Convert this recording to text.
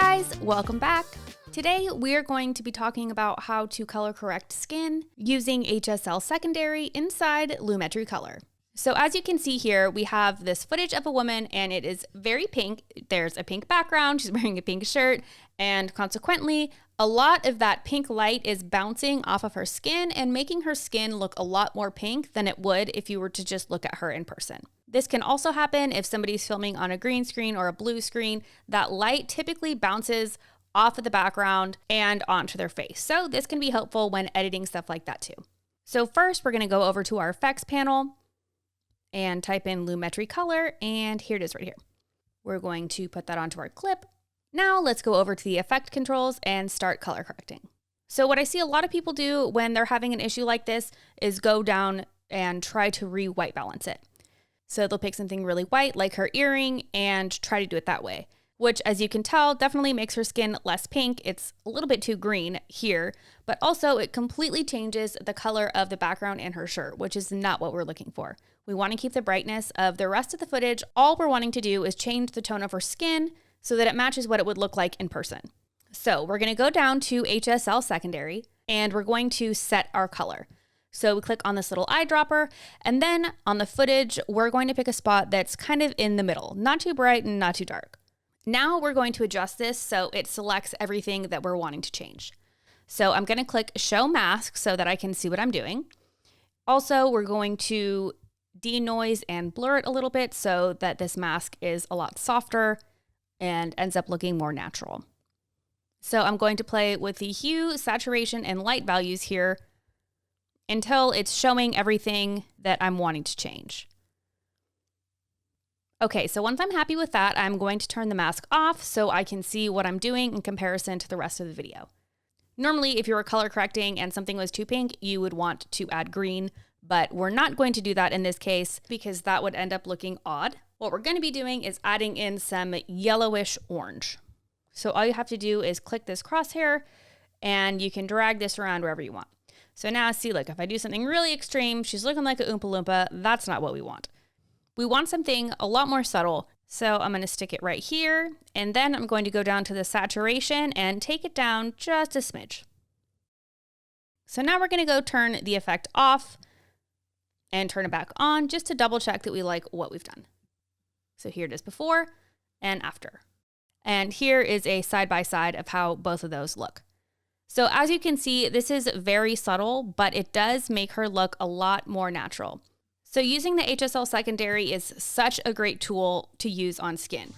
guys, welcome back. Today we're going to be talking about how to color correct skin using HSL Secondary inside Lumetri Color. So as you can see here, we have this footage of a woman and it is very pink. There's a pink background, she's wearing a pink shirt, and consequently, a lot of that pink light is bouncing off of her skin and making her skin look a lot more pink than it would if you were to just look at her in person. This can also happen if somebody's filming on a green screen or a blue screen. That light typically bounces off of the background and onto their face. So this can be helpful when editing stuff like that too. So first, we're going to go over to our effects panel and type in Lumetri Color, and here it is right here. We're going to put that onto our clip. Now let's go over to the effect controls and start color correcting. So what I see a lot of people do when they're having an issue like this is go down and try to re-white balance it. So they'll pick something really white like her earring and try to do it that way, which as you can tell definitely makes her skin less pink. It's a little bit too green here, but also it completely changes the color of the background in her shirt, which is not what we're looking for. We want to keep the brightness of the rest of the footage. All we're wanting to do is change the tone of her skin so that it matches what it would look like in person. So we're going to go down to HSL Secondary and we're going to set our color. So we click on this little eyedropper, and then on the footage, we're going to pick a spot that's kind of in the middle, not too bright and not too dark. Now we're going to adjust this so it selects everything that we're wanting to change. So I'm going to click Show Mask so that I can see what I'm doing. Also, we're going to denoise and blur it a little bit so that this mask is a lot softer and ends up looking more natural. So I'm going to play with the hue, saturation, and light values here until it's showing everything that I'm wanting to change. Okay, so once I'm happy with that, I'm going to turn the mask off so I can see what I'm doing in comparison to the rest of the video. Normally, if you were color correcting and something was too pink, you would want to add green, but we're not going to do that in this case because that would end up looking odd. What we're going to be doing is adding in some yellowish orange. So all you have to do is click this crosshair and you can drag this around wherever you want. So now see, look, if I do something really extreme, she's looking like a Oompa Loompa. That's not what we want. We want something a lot more subtle. So I'm going to stick it right here. And then I'm going to go down to the saturation and take it down just a smidge. So now we're going to go turn the effect off and turn it back on just to double check that we like what we've done. So here it is before and after. And here is a side-by-side of how both of those look. So as you can see, this is very subtle, but it does make her look a lot more natural. So using the HSL Secondary is such a great tool to use on skin.